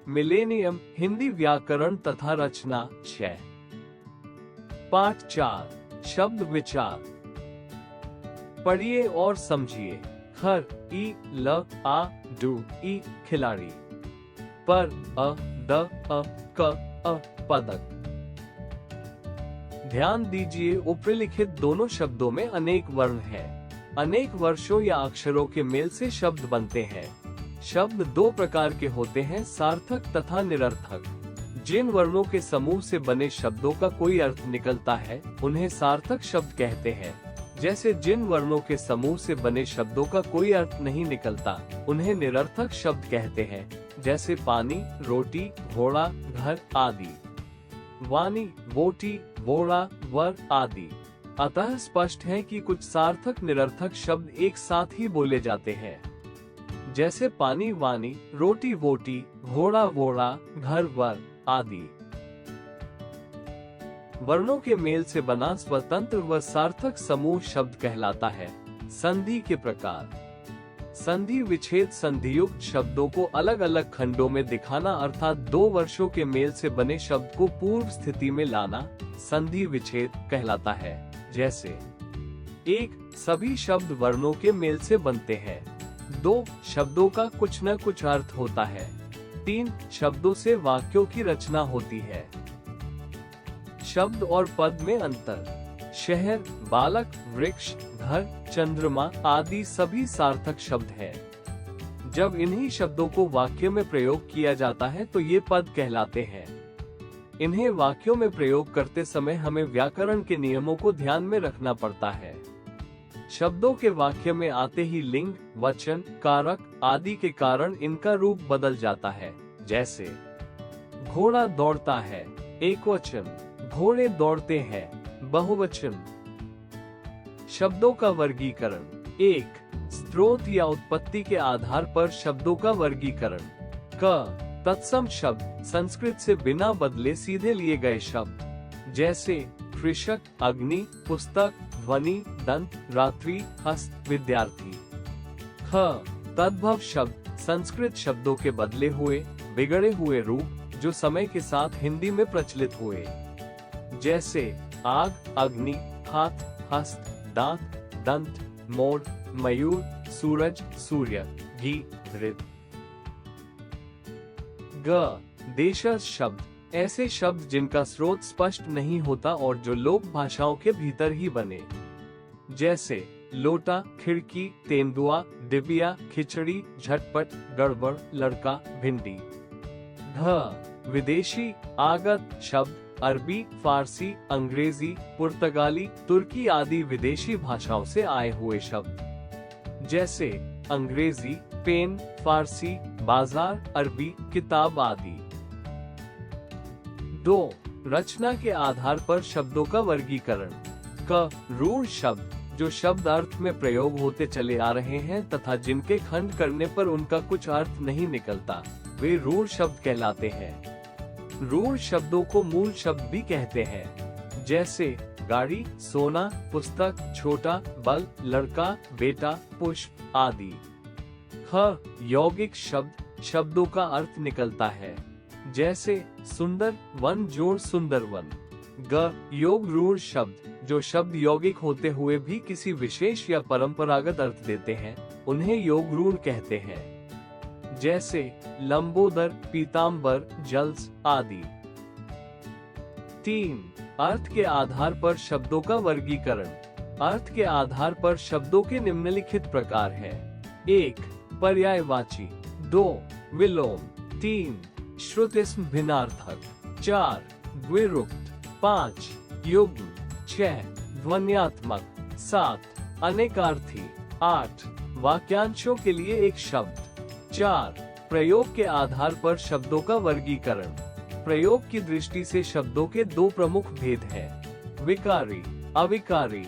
Millennium, Hindi व्याकरण तथा रचना 6। पाठ 4, शब्द विचार। पढ़िए और समझिए। खर, ई, ल, आ, डू, ई, खिलाड़ी। पर, अ, द, अ, क, अ, पदक। ध्यान दीजिए, उपरिलिखित दोनों शब्दों में अनेक वर्ण हैं। अनेक वर्षों या अक्षरों के मेल से शब्द बनते हैं। शब्द दो प्रकार के होते हैं, सार्थक तथा निरर्थक। जिन वर्णों के समूह से बने शब्दों का कोई अर्थ निकलता है, उन्हें सार्थक शब्द कहते हैं। जैसे जिन वर्णों के समूह से बने शब्दों का कोई अर्थ नहीं निकलता, उन्हें निरर्थक शब्द कहते हैं। जैसे पानी, रोटी, घोड़ा, घर आदि। वाणी, बोटी, बोरा, वर आदि। अतः स्पष्ट है कि कुछ सार्थक निरर्थक शब्द एक साथ ही बोले जाते हैं। जैसे पानी वाणी, रोटी बोटी, घोड़ा बोरा, घर वर आदि। वर्णों के मेल से बना स्वतंत्र व सार्थक समूह शब्द कहलाता है। संधि के प्रकार। संधि विच्छेद संधियुक्त शब्दों को अलग अलग खंडों में दिखाना अर्थात दो वर्षों के मेल से बने शब्द को पूर्व स्थिति में लाना संधि विच्छेद कहलाता है। जैसे 1. सभी शब्द वर्णों के मेल से बनते हैं। 2. शब्दों का कुछ न कुछ अर्थ होता है। 3. शब्दों से वाक्यों की रचना होती है। शब्द और पद में अंतर। शहर, बालक, वृक्ष, घर, चंद्रमा आदि सभी सार्थक शब्द हैं। जब इन्हीं शब्दों को वाक्य में प्रयोग किया जाता है तो ये पद कहलाते हैं। इन्हें वाक्यों में प्रयोग करते समय हमें व्याकरण के नियमों को ध्यान में रखना पड़ता है। शब्दों के वाक्य में आते ही लिंग, वचन, कारक आदि के कारण इनका रूप बदल जाता है। जैसे घोड़ा दौड़ता है, एकवचन। घोड़े दौड़ते हैं, बहुवचन। शब्दों का वर्गीकरण। 1. स्रोत या उत्पत्ति के आधार पर शब्दों का वर्गीकरण। क. तत्सम शब्द, संस्कृत से बिना बदले सीधे लिए गए शब्द। जैसे कृषक, अग्नि, पुस्तक, ध्वनि, दंत, रात्रि, हस्त, विद्यार्थी। ख. तद्भव शब्द, संस्कृत शब्दों के बदले हुए, बिगड़े हुए रूप जो समय के साथ हिंदी में प्रचलित हुए। जैसे आग, अग्नि, हाथ, हस्त, दांत, दंत, मोर, मयूर, सूरज, सूर्य, घी, घृत। ग. देशज शब्द, ऐसे शब्द जिनका स्रोत स्पष्ट नहीं होता और जो लोक भाषाओं के भीतर ही बने। जैसे लोटा, खिड़की, तेंदुआ, डिबिया, खिचड़ी, झटपट, गड़बड़, लड़का, भिंडी। घ. विदेशी, आगत शब्द, अरबी, फारसी, अंग्रेजी, पुर्तगाली, तुर्की आदि विदेशी भाषाओं से आए हुए शब्द। जैसे अंग्रेजी, पेन, फारसी, बाजार, अरबी, किताब आदि। 2. रचना के आधार पर शब्दों का वर्गीकरण। क. रूढ़ शब्द, जो शब्द अर्थ में प्रयोग होते चले आ रहे हैं तथा जिनके खंड करने पर उनका कुछ अर्थ नहीं निकलता, वे रूढ़ शब्द कहलाते हैं। रूढ़ शब्दों को मूल शब्द भी कहते हैं। जैसे गाड़ी, सोना, पुस्तक, छोटा, बल, लड़का, बेटा, पुष्प आदि। ख. यौगिक शब्द, शब्दों का अर्थ निकलता है। जैसे सुंदर, वन जोड़ सुंदर वन। ग. योग रूढ़ शब्द, जो शब्द यौगिक होते हुए भी किसी विशेष या परंपरागत अर्थ देते हैं, उन्हें योग रूढ़ कहते हैं। जैसे लंबोदर, पीताम्बर, जल्स आदि। 3. अर्थ के आधार पर शब्दों का वर्गीकरण। अर्थ के आधार पर शब्दों के निम्नलिखित प्रकार हैं। 1. पर्यायवाची। 2. विलोम। 3. श्रुतिस्म भिन्नार्थक। 4. द्विरुक्त। 5. युग्म। 6. ध्वन्यात्मक। 7. अनेकार्थी। 8. वाक्यांशों के लिए एक शब्द। 4. प्रयोग के आधार पर शब्दों का वर्गीकरण। प्रयोग की दृष्टि से शब्दों के दो प्रमुख भेद हैं, विकारी, अविकारी।